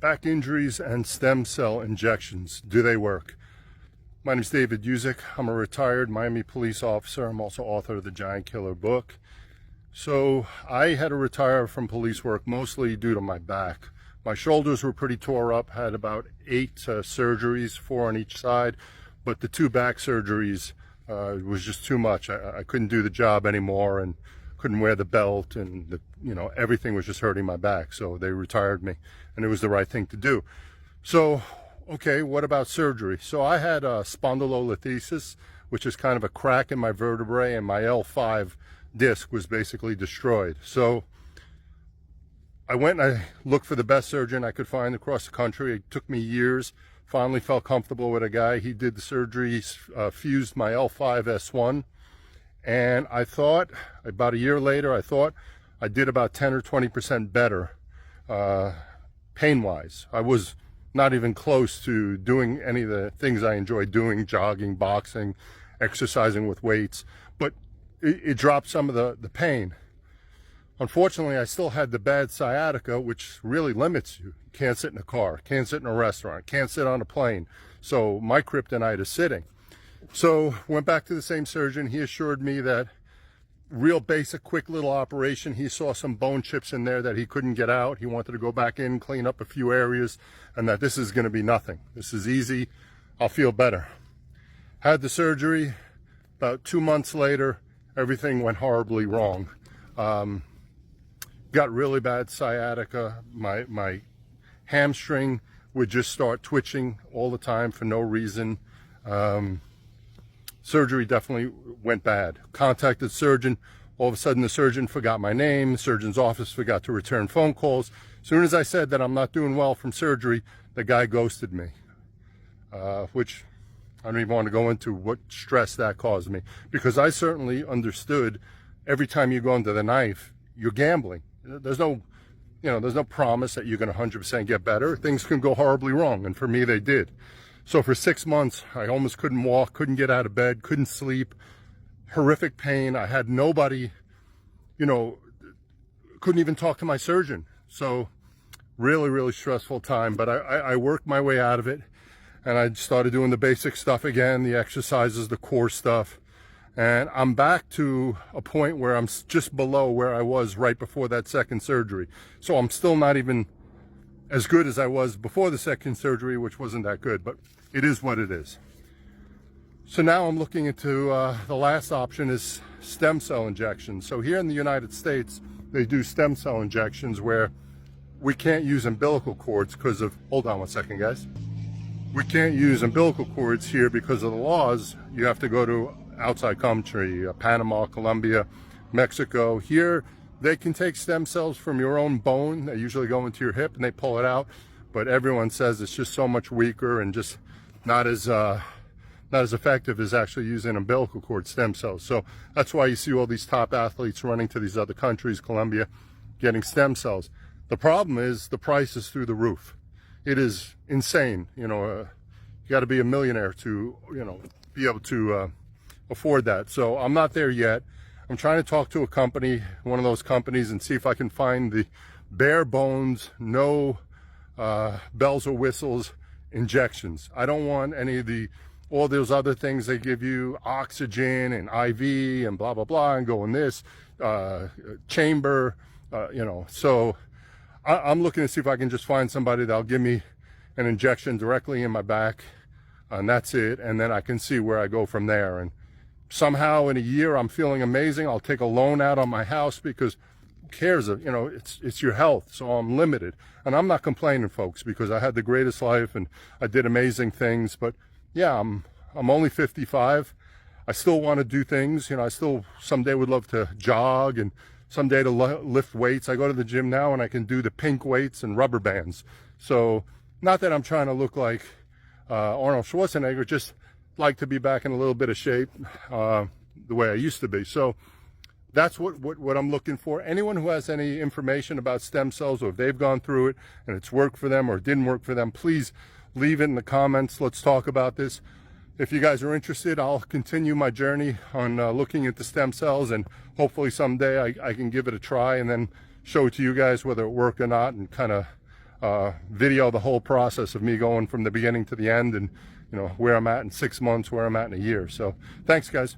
Back injuries and stem cell injections, do they work? My name is David Yuzuk. I'm a retired Miami police officer. I'm also author of the Giant Killer book. So I had to retire from police work mostly due to my back. My shoulders were pretty tore up, had about 8 surgeries, 4 on each side, but the 2 back surgeries was just too much. I couldn't do the job anymore and couldn't wear the belt, and everything was just hurting my back. So they retired me, and it was the right thing to do. So, okay, what about surgery? So I had a spondylolisthesis, which is kind of a crack in my vertebrae, and my L5 disc was basically destroyed. So I went and I looked for the best surgeon I could find across the country. It took me years. Finally felt comfortable with a guy. He did the surgery, fused my L5 S1. And I thought, about a year later, I thought I did about 10 or 20% better pain-wise. I was not even close to doing any of the things I enjoy doing, jogging, boxing, exercising with weights, but it dropped some of the pain. Unfortunately, I still had the bad sciatica, which really limits you. Can't sit in a car, can't sit in a restaurant, can't sit on a plane. So my kryptonite is sitting. So went back to the same surgeon. He assured me that real basic, quick little operation. He saw some bone chips in there that he couldn't get out. He wanted to go back in, clean up a few areas, and that this is going to be nothing. This is easy. I'll feel better. Had the surgery. About 2 months later, everything went horribly wrong. Got really bad sciatica. My hamstring would just start twitching all the time for no reason. Surgery definitely went bad. Contacted surgeon. All of a sudden the surgeon forgot my name. The surgeon's office forgot to return phone calls. As soon as I said that I'm not doing well from surgery, the guy ghosted me, which I don't even want to go into what stress that caused me, because I certainly understood every time you go into the knife, you're gambling. There's no promise that you're going to 100% get better. Things can go horribly wrong, and for me they did. So for 6 months, I almost couldn't walk, couldn't get out of bed, couldn't sleep, horrific pain. I had nobody, couldn't even talk to my surgeon. So really, really stressful time, but I worked my way out of it, and I started doing the basic stuff again, the exercises, the core stuff. And I'm back to a point where I'm just below where I was right before that second surgery. So I'm still not even as good as I was before the second surgery, which wasn't that good, but it is what it is. So now I'm looking into the last option is stem cell injections. So here in the United States, they do stem cell injections where we can't use umbilical cords because of, hold on one second, guys. We can't use umbilical cords here because of the laws. You have to go to outside country, Panama, Colombia, Mexico. Here, they can take stem cells from your own bone. They usually go into your hip and they pull it out, but everyone says it's just so much weaker and just not as effective as actually using umbilical cord stem cells. So that's why you see all these top athletes running to these other countries, Colombia, getting stem cells. The problem is the price is through the roof. It is insane. You got to be a millionaire to, be able to afford that. So I'm not there yet. I'm trying to talk to a company, one of those companies, and see if I can find the bare bones, no bells or whistles injections. I don't want any of all those other things they give you, oxygen and IV and blah, blah, blah, and go in this chamber, So I'm looking to see if I can just find somebody that'll give me an injection directly in my back, and that's it. And then I can see where I go from there. And somehow in a year I'm feeling amazing. I'll take a loan out on my house because who cares? It's your health, so I'm limited. And I'm not complaining, folks, because I had the greatest life and I did amazing things. But yeah, I'm only 55. I still want to do things. I still someday would love to jog and someday to lift weights. I go to the gym now and I can do the pink weights and rubber bands. So not that I'm trying to look like Arnold Schwarzenegger, just like to be back in a little bit of shape the way I used to be. So that's what I'm looking for. Anyone who has any information about stem cells, or if they've gone through it and it's worked for them or it didn't work for them, please leave it in the comments. Let's talk about this. If you guys are interested, I'll continue my journey on looking at the stem cells, and hopefully someday I can give it a try and then show it to you guys whether it worked or not, and kind of video the whole process of me going from the beginning to the end, and you know, where I'm at in 6 months, where I'm at in a year. So thanks, guys.